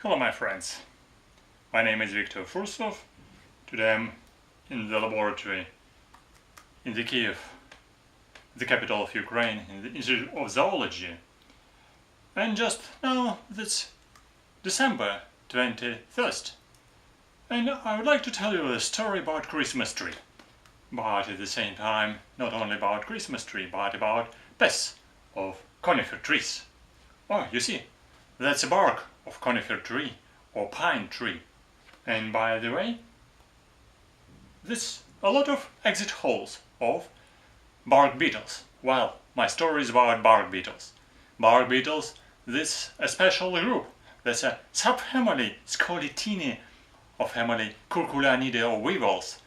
Hello my friends, my name is Viktor Fursov. Today I'm in the laboratory in the Kyiv, the capital of Ukraine, in the Institute of Zoology. And just now it's December 21st. And I would like to tell you a story about Christmas tree. But at the same time, not only about Christmas tree, but about pests of conifer trees. Oh, you see, that's a bark of conifer tree or pine tree. And by the way, there's a lot of exit holes of bark beetles. Well, my story is about bark beetles. Bark beetles, this a special group. That's a subfamily Scolytinae of family Curculanidae or weevils.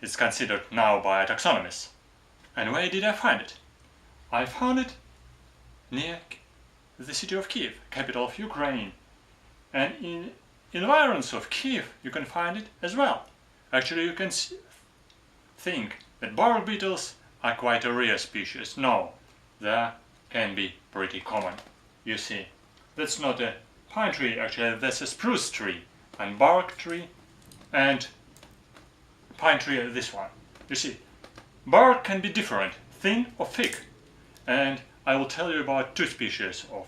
It's considered now by taxonomists. And where did I find it? I found it near the city of Kiev, capital of Ukraine. And in environs of Kiev you can find it as well. Actually, you can think that bark beetles are quite a rare species. No, they can be pretty common. You see, that's not a pine tree, actually that's a spruce tree, and bark tree, and pine tree, this one. You see, bark can be different, thin or thick, and I will tell you about two species of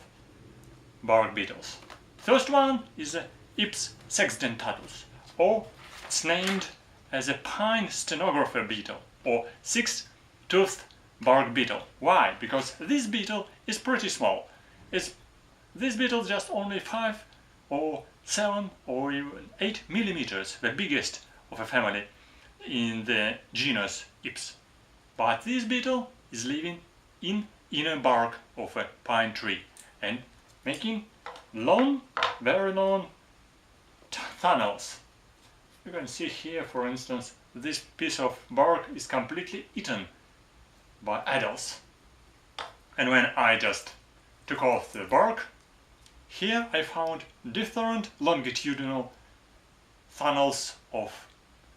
bark beetles. First one is the sexdentatus, or it's named as a pine stenographer beetle, or six-toothed bark beetle. Why? Because this beetle is pretty small. This beetle just only 5 or 7 or even 8 millimeters, the biggest of a family in the genus Ips. But this beetle is living in inner bark of a pine tree and making long, very long tunnels. You can see here, for instance, this piece of bark is completely eaten by adults. And when I just took off the bark, here I found different longitudinal tunnels of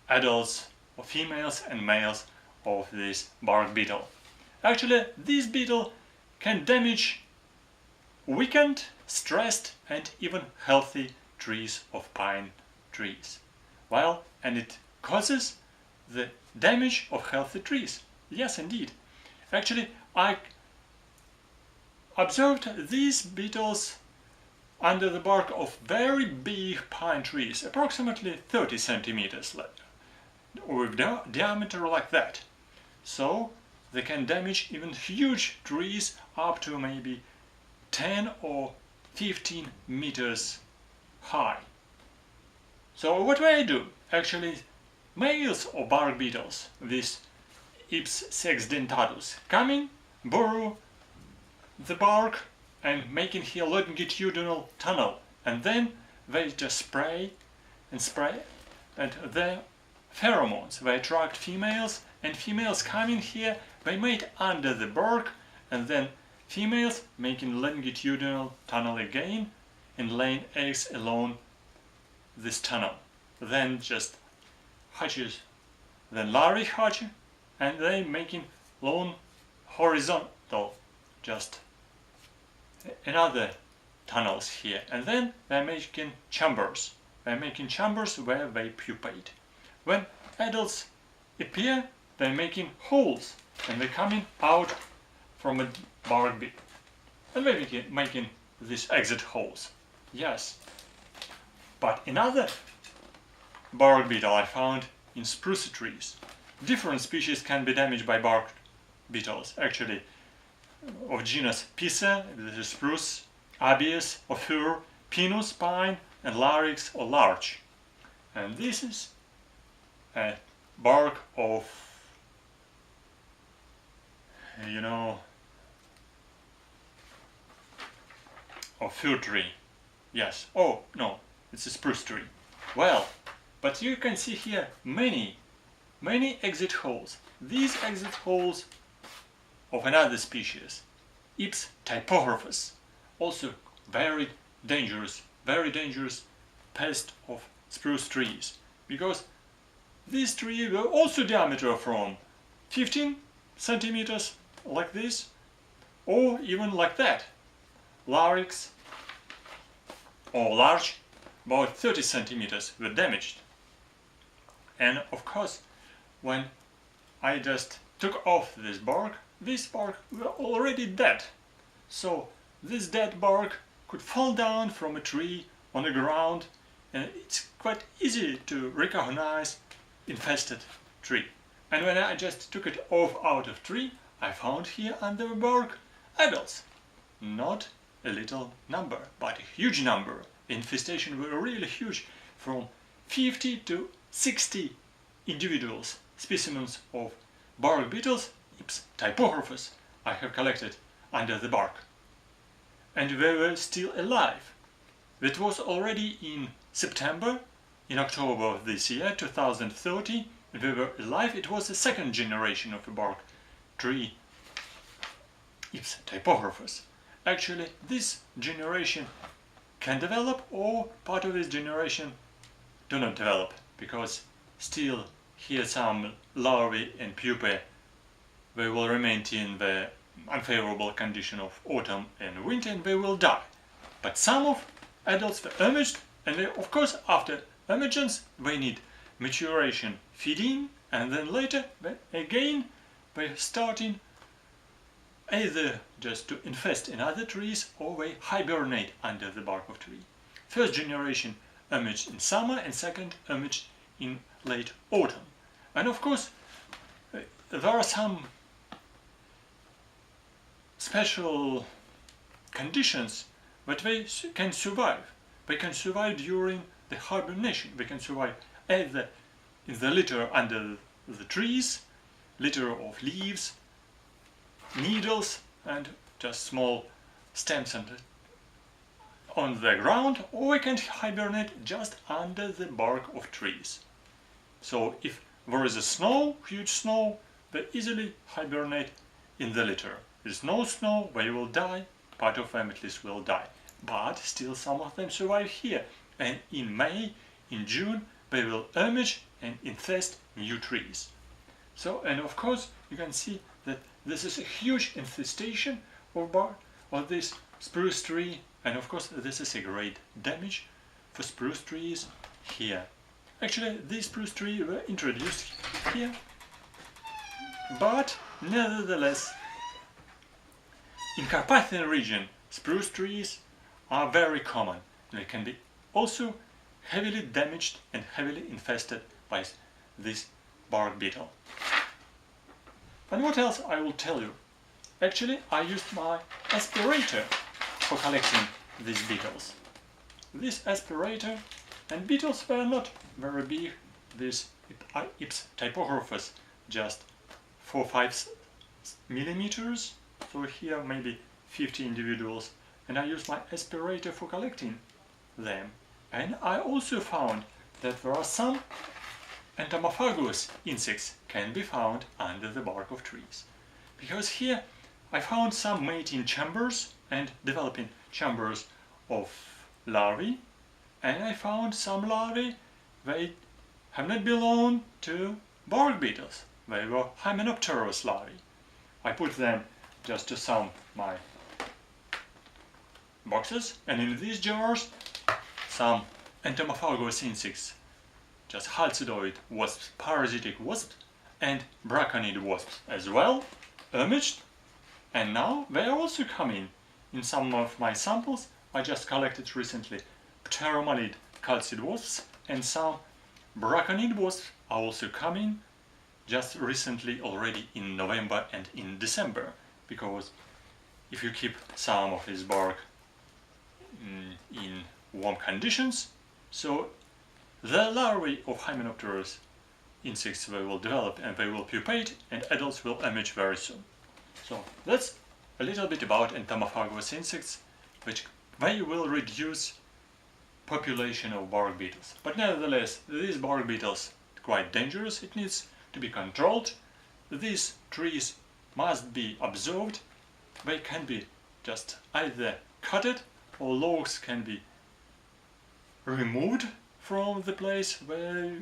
adults, of females and males of this bark beetle. Actually, this beetle can damage weakened, stressed and even healthy trees of pine trees. Well, and it causes the damage of healthy trees. Yes, indeed. Actually, I observed these beetles under the bark of very big pine trees, approximately 30 centimeters with diameter like that. So they can damage even huge trees up to maybe 10 or 15 meters high. So what do I do? Actually, males of bark beetles, this Ips sexdentatus, coming, burrow the bark and making here longitudinal tunnel, and then they just spray, and the pheromones, they attract females, and females coming here, they mate under the bark, and then females making longitudinal tunnel again and laying eggs along this tunnel. Then just hatches, then larvae hatch, and they making long horizontal, just another tunnels here, and then they're making chambers. They're making chambers where they pupate. When adults appear, they're making holes, and they're coming out from a bark beetle, and they're making these exit holes. Yes, but another bark beetle I found in spruce trees. Different species can be damaged by bark beetles, actually, of genus Pisa, this is spruce, Abies or fir, Pinus pine, and Larix or larch. And this is a bark of, of fir tree. Yes. Oh no, it's a spruce tree. Well, but you can see here many exit holes. These exit holes of another species, Ips typographus, also very dangerous pest of spruce trees, because this tree will also diameter from 15 centimeters like this, or even like that. Larix or large about 30 centimeters were damaged. And of course, when I just took off this bark were already dead. So this dead bark could fall down from a tree on the ground, and it's quite easy to recognize infested tree. And when I just took it off out of tree, I found here under the bark adults. Not a little number, but a huge number. The infestation were really huge, from 50 to 60 individuals, specimens of bark beetles, typographus, I have collected under the bark. And they were still alive. That was already in September, in October of this year, 2030, they were alive. It was the second generation of a bark tree, typographus. Actually, this generation can develop, or part of this generation do not develop, because still here some larvae and pupae, they will remain in the unfavorable condition of autumn and winter, and they will die. But some of adults were emerged, and they, of course, after emergence they need maturation, feeding, and then later again they're starting either just to infest in other trees, or they hibernate under the bark of tree. First generation emerged in summer, and second emerged in late autumn. And of course there are some special conditions that they can survive. They can survive during the hibernation. They can survive either in the litter under the trees, litter of leaves, needles, and just small stems on the ground, or we can hibernate just under the bark of trees. So if there is a snow, huge snow, they easily hibernate in the litter. If there's no snow, they will die, part of them at least will die. But still some of them survive here, and in May, in June, they will emerge and infest new trees. So, and of course, you can see that this is a huge infestation of this spruce tree, and of course this is a great damage for spruce trees here. Actually, these spruce trees were introduced here, but nevertheless, in Carpathian region, spruce trees are very common. They can be also heavily damaged and heavily infested by this bark beetle. And what else I will tell you? Actually, I used my aspirator for collecting these beetles. This aspirator, and beetles were not very big, this typographus just 4-5 millimeters, so here maybe 50 individuals, and I used my aspirator for collecting them. And I also found that there are some entomophagous insects can be found under the bark of trees. Because here I found some mating chambers and developing chambers of larvae, and I found some larvae they have not belonged to bark beetles. They were hymenopterous larvae. I put them just to some my boxes, and in these jars some entomophagous insects, just halcidoid wasps, parasitic wasps, and braconid wasps as well, emerged, and now they are also coming in some of my samples. I just collected recently pteromalid calcid wasps, and some braconid wasps are also coming just recently, already in November and in December, because if you keep some of this bark in warm conditions, so the larvae of hymenopterous insects they will develop and they will pupate, and adults will emerge very soon. So that's a little bit about entomophagous insects, which they will reduce population of bark beetles. But nevertheless, these bark beetles are quite dangerous. It needs to be controlled. These trees must be observed. They can be just either cut, or logs can be removed from the place where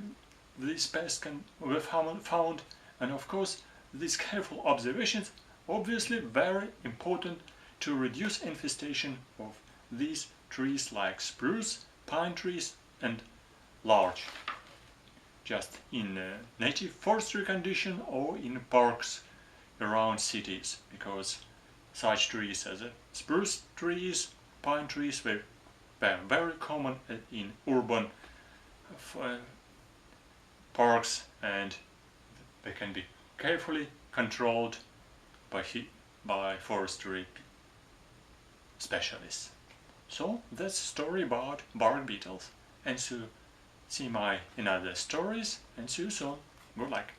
these pests were found. And of course, these careful observations obviously very important to reduce infestation of these trees like spruce, pine trees and large, just in native forestry condition or in parks around cities, because such trees as spruce trees, pine trees were very common in urban parks, and they can be carefully controlled by forestry specialists. So that's a story about bark beetles, and so see my another stories, and see you soon. Good luck.